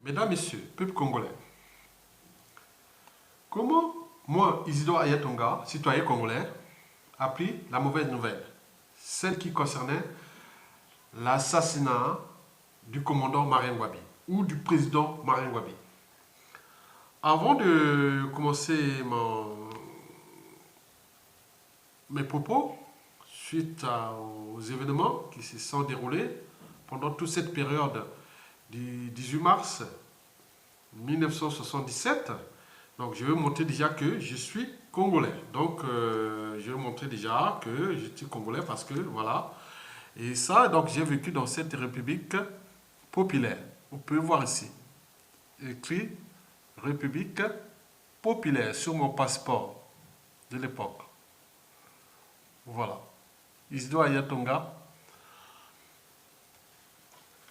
Mesdames, Messieurs, peuple congolais, comment moi, Isidore Ayatonga, citoyen congolais, appris la mauvaise nouvelle, celle qui concernait l'assassinat du commandant Marien Ngouabi ou du président Marien Ngouabi. Avant de commencer mes propos, suite aux événements qui se sont déroulés pendant toute cette période du 18 mars 1977, donc je vais montrer déjà que je suis congolais. Donc je vais montrer déjà que je suis congolais parce que voilà. Et ça, donc j'ai vécu dans cette république populaire. On peut voir ici, écrit République populaire sur mon passeport de l'époque. Voilà. Isidore Ayatonga,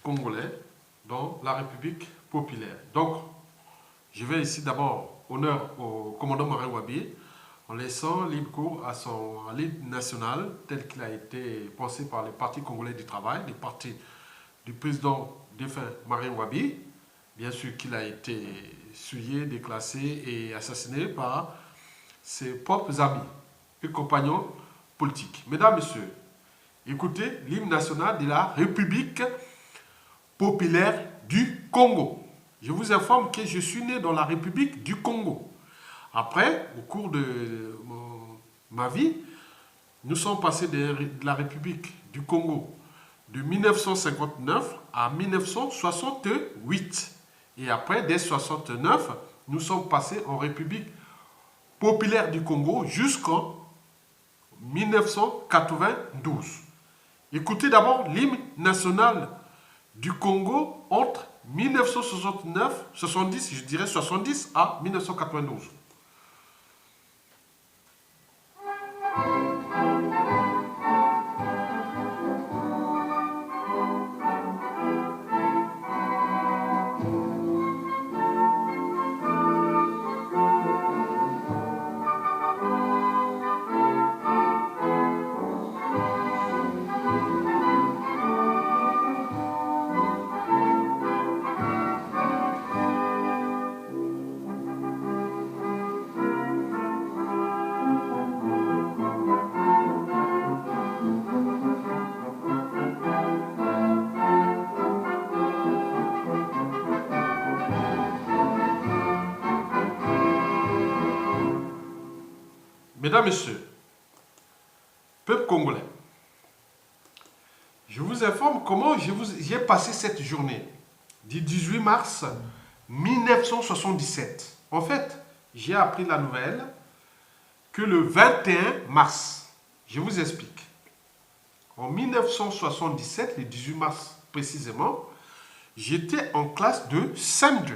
congolais, dans la République populaire. Donc, je vais ici d'abord honneur au commandant Marien Ngouabi en laissant libre cours à son l'hymne national tel qu'il a été pensé par les partis congolais du travail, les partis du président défunt Marien Ngouabi, bien sûr qu'il a été souillé, déclassé et assassiné par ses propres amis et compagnons politiques. Mesdames, Messieurs, écoutez l'hymne national de la République populaire du Congo. Je vous informe que je suis né dans la République du Congo. Après, au cours de ma vie, nous sommes passés de la République du Congo de 1959 à 1968. Et après, dès 1969, nous sommes passés en République populaire du Congo jusqu'en 1992. Écoutez d'abord l'hymne national du Congo entre 1969, 70, je dirais 70 à 1992. Mesdames, Messieurs, peuple congolais, je vous informe comment j'ai passé cette journée du 18 mars 1977. En fait, j'ai appris la nouvelle que le 21 mars, je vous explique. En 1977, le 18 mars précisément, j'étais en classe de CM2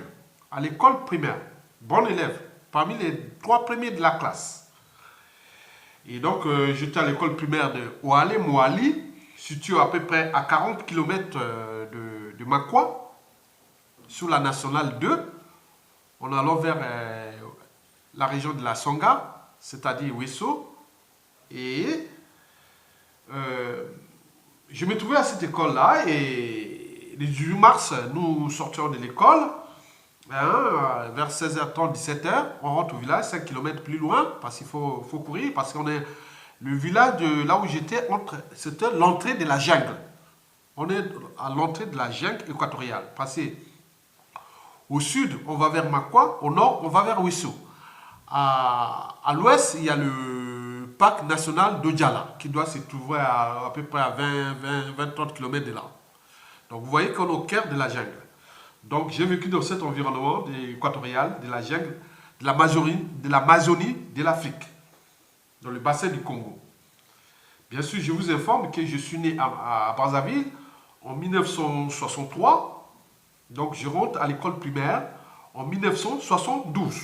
à l'école primaire. Bon élève, parmi les 3 premiers de la classe. Et donc, j'étais à l'école primaire de Oualé Mouali, située à peu près à 40 km de Makwa, sur la nationale 2, en allant vers la région de la Songa, c'est-à-dire Wesso. Et je me trouvais à cette école-là, et le 18 mars, nous sortions de l'école. Vers 16h30, 17h, on rentre au village, 5 km plus loin, parce qu'il faut courir, parce qu'on est le village de là où j'étais, c'était l'entrée de la jungle. On est à l'entrée de la jungle équatoriale. Passé au sud, on va vers Makwa, au nord, on va vers Wesso. À l'ouest, il y a le parc national d'Odjala, qui doit se trouver à peu près à 20-30 km de là. Donc vous voyez qu'on est au cœur de la jungle. Donc j'ai vécu dans cet environnement équatorial, de la jungle, de l'Amazonie, de l'Afrique, dans le bassin du Congo. Bien sûr, je vous informe que je suis né à Brazzaville en 1963. Donc je rentre à l'école primaire en 1972.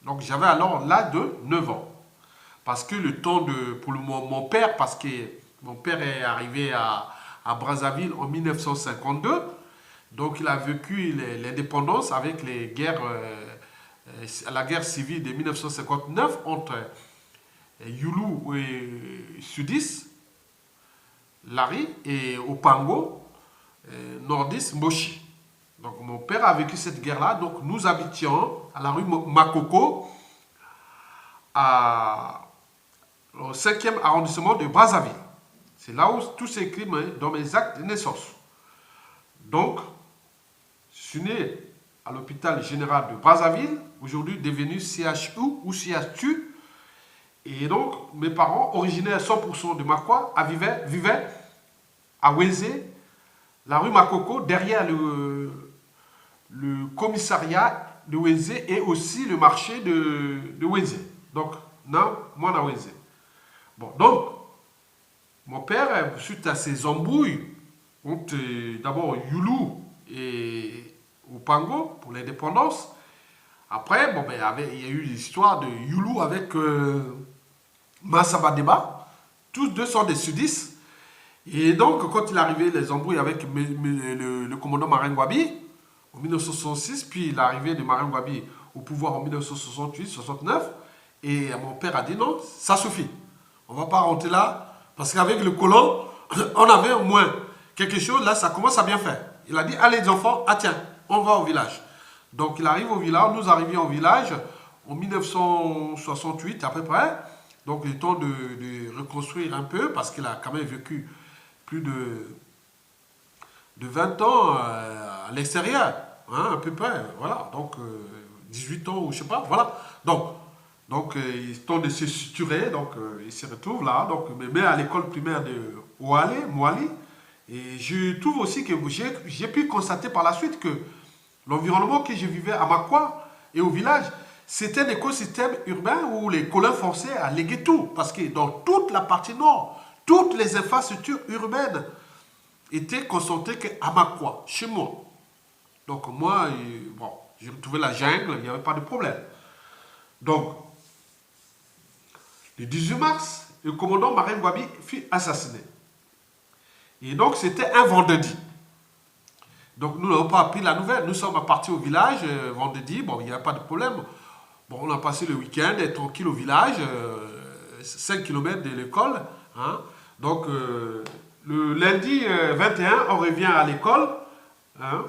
Donc j'avais alors l'âge de 9 ans. Parce que le temps pour mon père, parce que mon père est arrivé à Brazzaville en 1952. Donc il a vécu l'indépendance avec les guerres, la guerre civile de 1959 entre Youlou et Sudis, Lari, et Opango, Nordis, Moshi. Donc mon père a vécu cette guerre-là. Donc nous habitions à la rue Makoko, au 5e arrondissement de Brazzaville. C'est là où tout s'écrit dans mes actes de naissance. Donc, je suis né à l'hôpital général de Brazzaville, aujourd'hui devenu CHU ou CHU. Et donc, mes parents, originaires 100% de Makwa, vivaient à Wenzé, la rue Makoko, derrière le commissariat de Wenzé et aussi le marché de Wenzé. Donc, non, moi, à Wenzé. Bon, donc, mon père, suite à ces embrouilles, contre d'abord Youlou et Opango pour l'indépendance. Après, bon, ben, il y a eu l'histoire de Youlou avec Massaba Deba. Tous deux sont des sudistes. Et donc, quand il est arrivé les embrouilles avec le commandant Marine Gwabi en 1966, puis l'arrivée de Marine Gwabi au pouvoir en 1968-69, et mon père a dit non, ça suffit. On ne va pas rentrer là, parce qu'avec le colon, on avait au moins quelque chose, là, ça commence à bien faire. Il a dit, allez les enfants, ah tiens, on va au village. Donc il arrive au village, nous arrivions au village en 1968 à peu près. Donc il est temps de reconstruire un peu, parce qu'il a quand même vécu plus de 20 ans à l'extérieur, hein, à peu près, voilà. Donc 18 ans ou je sais pas, voilà. Donc il est temps de se structurer, donc il se retrouve là, donc il me met à l'école primaire de Moali. Et je trouve aussi que j'ai pu constater par la suite que l'environnement que je vivais à Makwa et au village, c'était un écosystème urbain où les colons français a légué tout. Parce que dans toute la partie nord, toutes les infrastructures urbaines étaient concentrées à Makwa, chez moi. Donc moi, bon, j'ai retrouvé la jungle, il n'y avait pas de problème. Donc, le 18 mars, le commandant Marine Gwabi fut assassiné. Et donc, c'était un vendredi. Donc, nous n'avons pas appris la nouvelle. Nous sommes partis au village vendredi. Bon, il n'y a pas de problème. Bon, on a passé le week-end tranquille au village, 5 km de l'école. Hein. Donc, le lundi 21, on revient à l'école. Hein.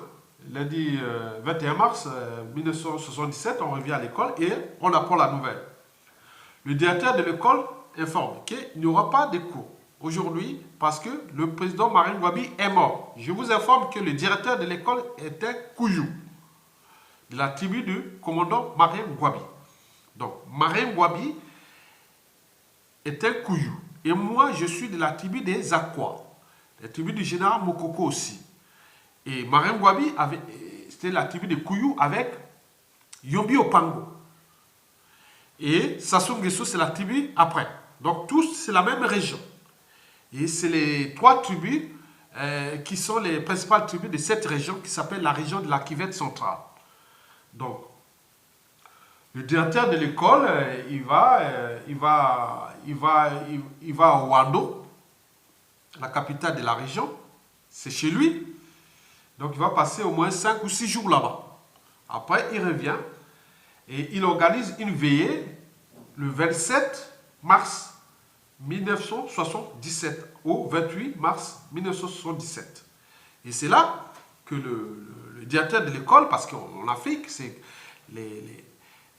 Lundi 21 mars 1977, on revient à l'école et on apprend la nouvelle. Le directeur de l'école informe qu'il n'y aura pas de cours aujourd'hui parce que le président Marine Gwabi est mort. Je vous informe que le directeur de l'école était Kouyou, de la tribu du commandant Marine Gwabi. Donc, Marine Gwabi était Kouyou. Et moi, je suis de la tribu des Akwa, la tribu du général Mokoko aussi. Et Marine Gwabi, c'était la tribu de Kouyou avec Yombi Opango. Et Sassou Nguesso, c'est la tribu après. Donc, tous, c'est la même région. Et c'est les 3 tribus qui sont les principales tribus de cette région qui s'appelle la région de la Kivette centrale. Donc, le directeur de l'école, il va à Ouando, la capitale de la région. C'est chez lui. Donc, il va passer au moins 5 ou 6 jours là-bas. Après, il revient et il organise une veillée le 27 mars 1977 au 28 mars 1977. Et c'est là que le directeur de l'école, parce qu'en Afrique, c'est les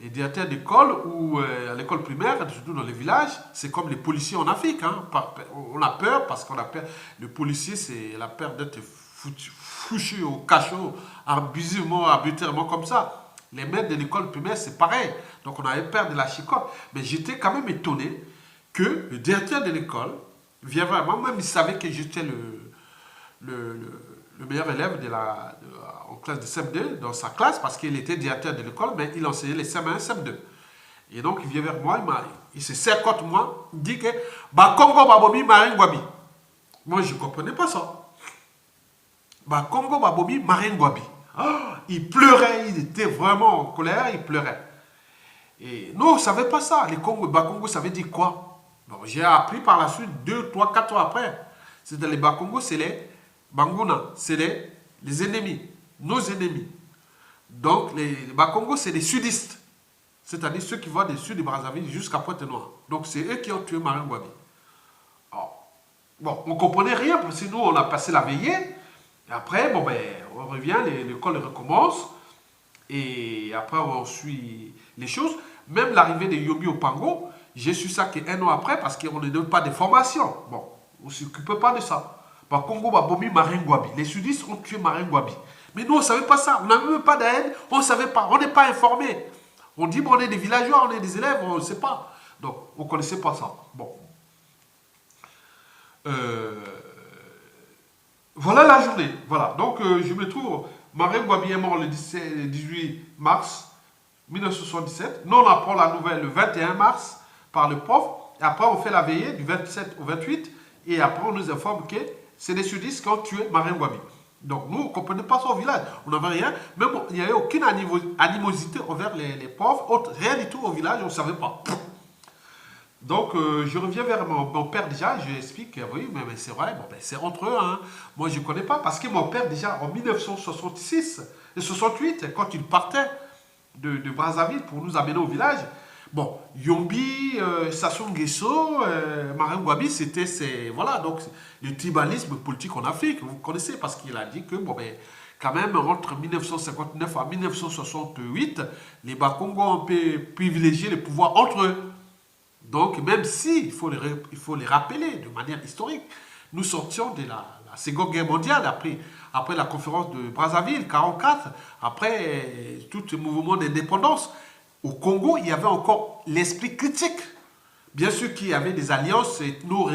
directeurs d'école ou à l'école primaire, surtout dans les villages, c'est comme les policiers en Afrique. Hein. On a peur parce qu'on a peur. Le policier, c'est la peur d'être fouchu au cachot, abusivement, arbitrairement comme ça. Les maîtres de l'école primaire, c'est pareil. Donc on avait peur de la chicotte. Mais j'étais quand même étonné que le directeur de l'école vient vraiment, même il savait que j'étais le meilleur élève en classe de CM2, dans sa classe, parce qu'il était directeur de l'école, mais il enseignait les CM1 et CM2. Et donc il vient vers moi, il se serre contre moi, il dit que bah Congo Babobi Marine Gwabi. Moi je ne comprenais pas ça. Bah Congo Babobi Marine Gwabi. Oh, il pleurait, il était vraiment en colère, il pleurait. Et nous, on ne savait pas ça. Les Bakongo, ça veut dire quoi? Bon, j'ai appris par la suite, 2, 3, 4 ans après. C'est les Bakongo, c'est les Banguna, c'est les ennemis, nos ennemis. Donc, les Bakongo, c'est les sudistes. C'est-à-dire ceux qui vont du sud de Brazzaville jusqu'à Pointe-Noire. Donc, c'est eux qui ont tué Marine Gwabi. Bon, on ne comprenait rien, parce que nous, on a passé la veillée. Et après, bon, ben, on revient, l'école recommence. Et après, on suit les choses. Même l'arrivée de Yobi au Pango, j'ai su ça qu'un an après parce qu'on ne donne pas de formation. Bon, on ne s'occupe pas de ça. Bah, Congo, bah, Bomi, Marin Gwabi. Les sudistes ont tué Marin Gwabi. Mais nous, on ne savait pas ça. On n'avait même pas d'aide. On ne savait pas. On n'est pas informés. On dit, bon, on est des villageois, on est des élèves, on ne sait pas. Donc, on ne connaissait pas ça. Bon. Voilà la journée. Voilà. Donc, je me trouve. Marin Gwabi est mort le 18 mars 1977. Nous, on apprend la nouvelle le 21 mars par le prof. Et après, on fait la veillée du 27 au 28. Et après, on nous informe que c'est les sudistes qui ont tué Marin Gwabi. Donc, nous, on ne comprenait pas son village. On n'avait rien. Même, il n'y avait aucune animosité envers les pauvres. Rien du tout au village, on ne savait pas. Donc, je reviens vers mon père déjà, je lui explique, oui, mais c'est vrai, bon, ben, c'est entre eux. Hein. Moi, je ne connais pas, parce que mon père, déjà, en 1966 et 68, quand il partait de Brazzaville pour nous amener au village, bon, Yombi, Sassou Nguesso, Marin Gwabi, c'était voilà, donc, le tribalisme politique en Afrique, vous connaissez, parce qu'il a dit que, bon, ben, quand même, entre 1959 à 1968, les Bakongo ont pu privilégier le pouvoir entre eux. Donc, même si, il faut les rappeler de manière historique, nous sortions de la Seconde Guerre mondiale, après la conférence de Brazzaville, 1944, après tout le mouvement d'indépendance. Au Congo, il y avait encore l'esprit critique. Bien sûr qu'il y avait des alliances ethno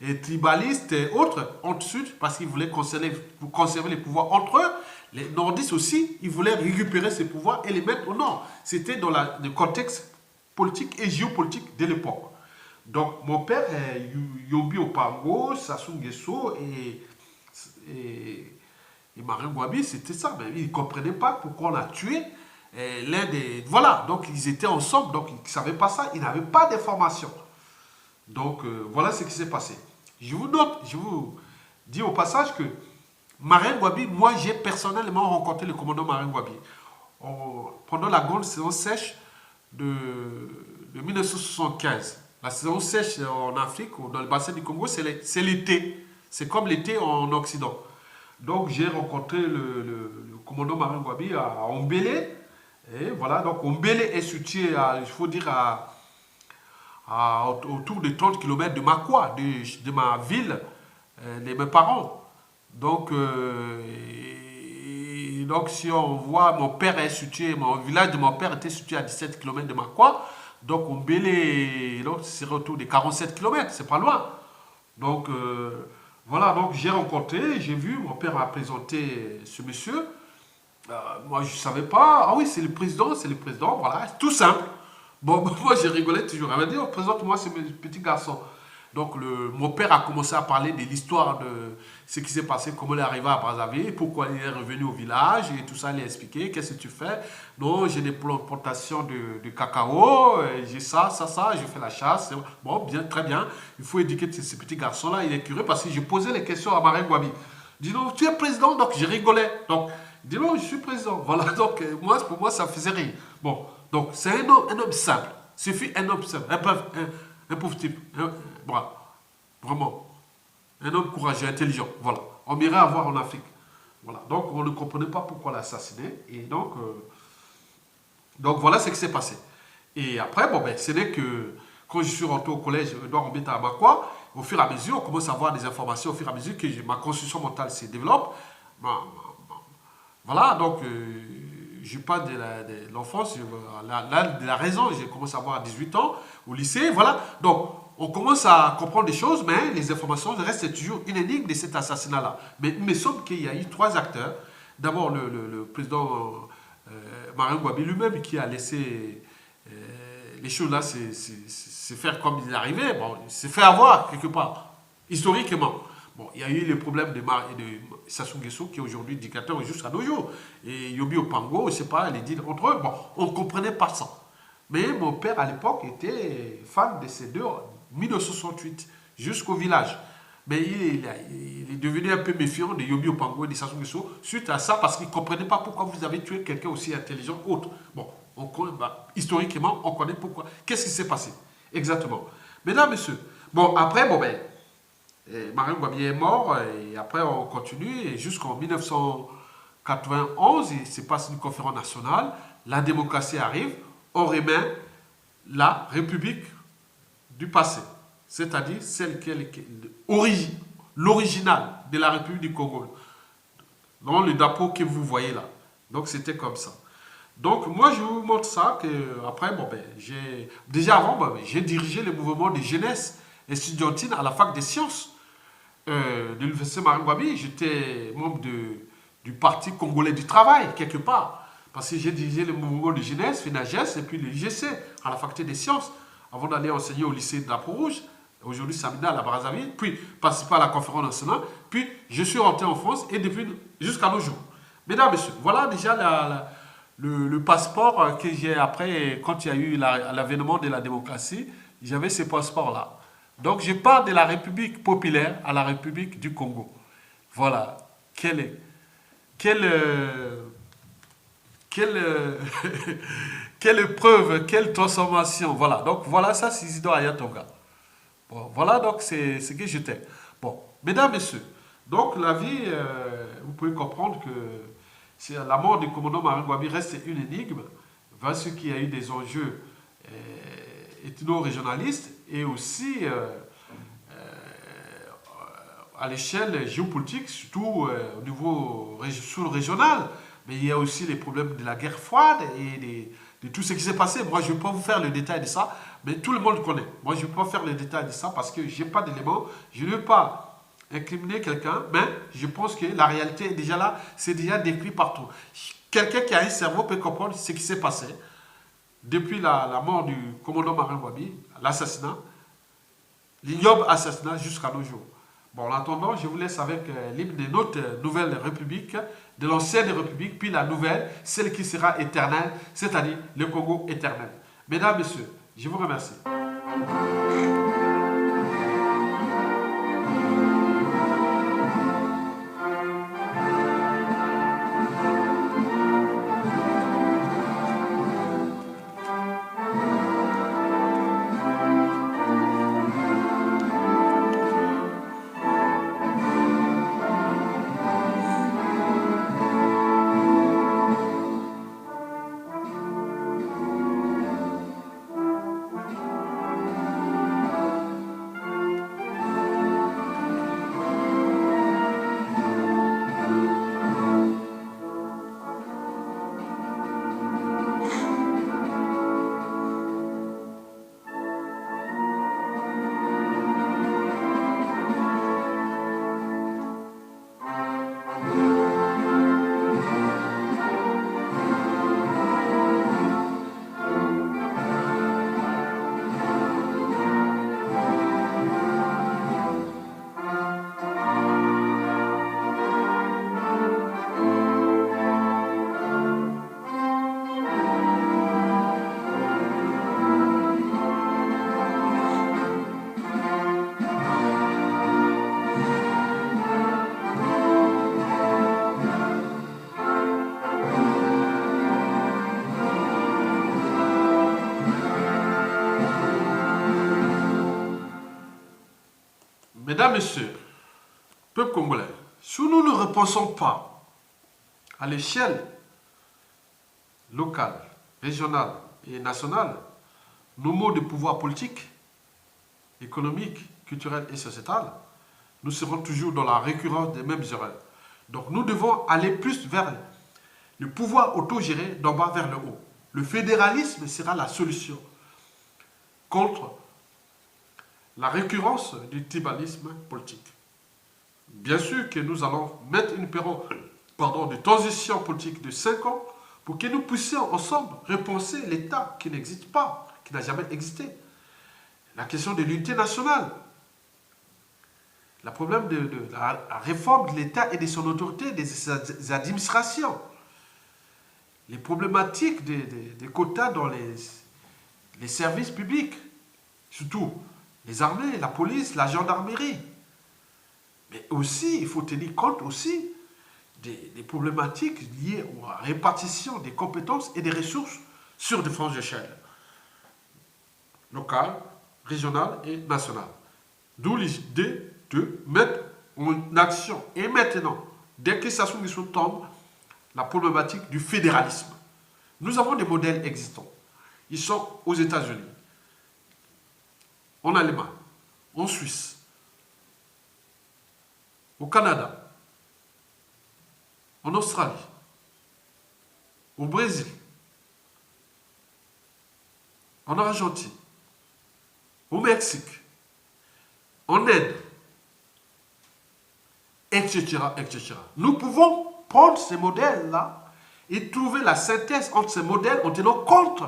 et tribalistes et autres en sud, parce qu'ils voulaient conserver les pouvoirs entre eux. Les nordistes aussi, ils voulaient récupérer ces pouvoirs et les mettre au nord. C'était dans le contexte politique et géopolitique de l'époque. Donc, mon père, Yobi Opango, Sassou Nguesso et Marin Gwabi, c'était ça. Mais ils ne comprenaient pas pourquoi on a tué l'un des... Voilà, donc ils étaient ensemble, donc ils ne savaient pas ça, ils n'avaient pas d'informations. Donc, voilà ce qui s'est passé. Je vous note, je vous dis au passage que Marin Gwabi, moi, j'ai personnellement rencontré le commandant Marin Gwabi. Pendant la grande saison sèche de 1975. La saison sèche en Afrique, dans le bassin du Congo, c'est l'été. C'est comme l'été en Occident. Donc j'ai rencontré le commandant Marin Gwabi à Ombélé. Et voilà, donc Ombélé est situé, il faut dire, autour de 30 km de Makwa, de ma ville, de mes parents. Donc, donc, si on voit, mon père est situé, mon village de mon père était situé à 17 km de Makwa. Donc, Ombélé, c'est autour de 47 km, c'est pas loin. Donc, voilà, donc j'ai rencontré, j'ai vu, mon père m'a présenté ce monsieur. Moi, je ne savais pas. Ah oui, c'est le président, voilà, tout simple. Bon, moi, j'ai rigolé toujours. Elle m'a dit, oh, présente-moi ce petit garçon. Donc, mon père a commencé à parler de l'histoire de ce qui s'est passé, comment il est arrivé à Brazzaville, pourquoi il est revenu au village et tout ça, il a expliqué, qu'est-ce que tu fais? Non, j'ai des plantations de cacao, j'ai ça, j'ai fait la chasse. Bon, bien, très bien. Il faut éduquer ce petit garçon-là, il est curieux parce que j'ai posé les questions à Marin Gwabi. Dis donc, tu es président? Donc, j'ai rigolé. Donc, dis donc, je suis président. Voilà, donc, pour moi, ça faisait rire. Bon, donc, c'est un homme simple. Suffit un homme simple, un pauvre type. Voilà, vraiment. Un homme courageux, intelligent. Voilà. On irait à voir en Afrique. Voilà. Donc, on ne comprenait pas pourquoi l'assassiner. Et donc voilà ce qui s'est passé. Et après, bon, ben, ce n'est que quand je suis rentré au collège Edouard Ombeta à Makwa, au fur et à mesure, on commence à avoir des informations, au fur et à mesure que ma construction mentale se développe. Voilà, donc, je parle de l'enfance, de la raison, j'ai commencé à avoir à 18 ans, au lycée, voilà. Donc, on commence à comprendre des choses, mais les informations restent toujours une énigme de cet assassinat-là. Mais il me semble qu'il y a eu 3 acteurs. D'abord, le président Marin Gwabi lui-même qui a laissé les choses-là se faire comme il est arrivé. Bon, il s'est fait avoir quelque part, historiquement. Bon, il y a eu le problème de Sassou Nguesso qui est aujourd'hui dictateur jusqu'à nos jours. Et Yobi Opango, je ne sais pas, les deals entre eux. Bon, on ne comprenait pas ça. Mais mon père, à l'époque, était fan de ces deux, 1968, jusqu'au village. Mais il est devenu un peu méfiant de Yobi Opango et de Sassou Nguesso suite à ça, parce qu'il ne comprenait pas pourquoi vous avez tué quelqu'un aussi intelligent autre. Bon, historiquement, on connaît pourquoi. Qu'est-ce qui s'est passé? Exactement. Mesdames, messieurs, bon, après, bon, ben, Marin Gwabi est mort, et après, on continue, et jusqu'en 1980, 91, il se passe une conférence nationale, la démocratie arrive, on remet la République du passé, c'est-à-dire celle qui est l'original de la République du Congo, dans le drapeau que vous voyez là. Donc c'était comme ça. Donc moi je vous montre ça, que après, bon, ben, déjà avant, ben, j'ai dirigé le mouvement de jeunesse estudiantine à la fac des sciences de l'université Maringouabi. J'étais membre du Parti congolais du travail, quelque part. Parce que j'ai dirigé le mouvement de jeunesse, FENAGES, et puis le GC, à la faculté des sciences, avant d'aller enseigner au lycée de la Peau-Rouge, aujourd'hui Samina à la Brazzaville, puis participer à la conférence nationale, puis je suis rentré en France, et depuis, jusqu'à nos jours. Mesdames, Messieurs, voilà déjà le passeport que j'ai après, quand il y a eu l'avènement de la démocratie, j'avais ce passeport-là. Donc je pars de la République populaire à la République du Congo. Voilà. Quelle, quelle épreuve, quelle transformation. Voilà. Donc voilà, ça c'est Isidore Ayatonga. Bon, voilà donc c'est ce que j'étais. Bon, mesdames, messieurs, donc la vie, vous pouvez comprendre que la mort du commandant Maringouabi reste une énigme, parce qu'il y a eu des enjeux ethno-régionalistes et aussi à l'échelle géopolitique, surtout au niveau sous-régional. Mais il y a aussi les problèmes de la guerre froide et de tout ce qui s'est passé. Moi, je ne vais pas vous faire le détail de ça, mais tout le monde connaît. Moi, je ne vais pas faire le détail de ça parce que je n'ai pas d'éléments. Je ne veux pas incriminer quelqu'un, mais je pense que la réalité est déjà là, c'est déjà décrit partout. Quelqu'un qui a un cerveau peut comprendre ce qui s'est passé depuis la mort du commandant Maringouabi, l'assassinat, l'ignoble assassinat jusqu'à nos jours. Bon, en attendant, je vous laisse avec l'hymne de notre nouvelle république, de l'ancienne république, puis la nouvelle, celle qui sera éternelle, c'est-à-dire le Congo éternel. Mesdames, Messieurs, je vous remercie. Mesdames, Messieurs, peuple congolais, si nous ne repensons pas à l'échelle locale, régionale et nationale, nos mots de pouvoir politique, économique, culturel et sociétal, nous serons toujours dans la récurrence des mêmes erreurs. Donc nous devons aller plus vers le pouvoir autogéré d'en bas vers le haut. Le fédéralisme sera la solution contre la récurrence du tribalisme politique. Bien sûr que nous allons mettre une période de transition politique de 5 ans pour que nous puissions ensemble repenser l'État qui n'existe pas, qui n'a jamais existé. La question de l'unité nationale, le problème de la réforme de l'État et de son autorité, des administrations, les problématiques des quotas dans les services publics, surtout les armées, la police, la gendarmerie. Mais aussi, il faut tenir compte aussi des problématiques liées à la répartition des compétences et des ressources sur différentes échelles, locales, régionales et nationales. D'où l'idée de mettre en action, et maintenant, dès que Sassou Nguesso tombe, la problématique du fédéralisme. Nous avons des modèles existants. Ils sont aux États-Unis, en Allemagne, en Suisse, au Canada, en Australie, au Brésil, en Argentine, au Mexique, en Inde, etc., etc. Nous pouvons prendre ces modèles-là et trouver la synthèse entre ces modèles en tenant compte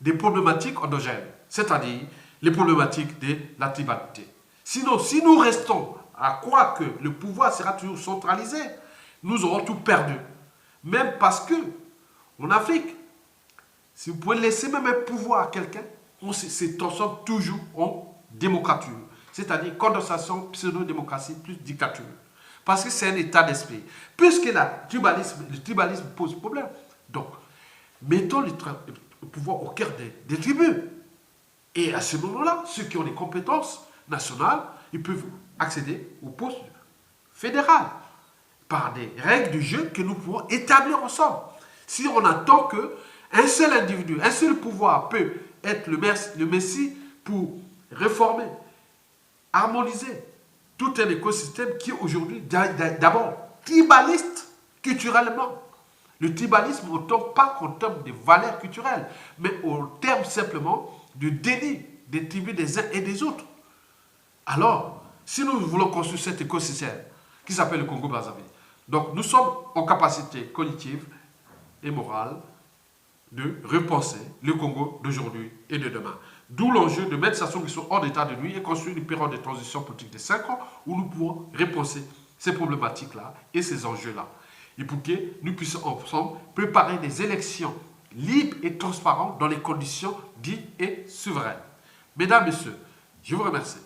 des problématiques endogènes, c'est-à-dire les problématiques de la tribalité. Sinon, si nous restons à croire que le pouvoir sera toujours centralisé, nous aurons tout perdu. Même parce que, en Afrique, si vous pouvez laisser même un pouvoir à quelqu'un, on se transforme toujours en démocrature. C'est-à-dire condensation, pseudo-démocratie plus dictature. Parce que c'est un état d'esprit. Puisque le tribalisme pose problème. Donc, mettons le pouvoir au cœur des tribus. Et à ce moment-là, ceux qui ont des compétences nationales, ils peuvent accéder au poste fédéral par des règles du jeu que nous pouvons établir ensemble. Si on attend qu'un seul individu, un seul pouvoir peut être le messie pour réformer, harmoniser tout un écosystème qui est aujourd'hui d'abord tribaliste culturellement. Le tribalisme ne tombe pas en termes de valeurs culturelles, mais au terme simplement du déni des tribus des uns et des autres. Alors, si nous voulons construire cet écosystème qui s'appelle le Congo-Brazzaville, donc nous sommes en capacité cognitive et morale de repenser le Congo d'aujourd'hui et de demain. D'où l'enjeu de mettre Sassou Nguesso hors d'état de nuit et construire une période de transition politique de 5 ans où nous pouvons repenser ces problématiques-là et ces enjeux-là. Et pour que nous puissions ensemble préparer des élections libres et transparentes dans les conditions dignes et souveraines. Mesdames, Messieurs, je vous remercie.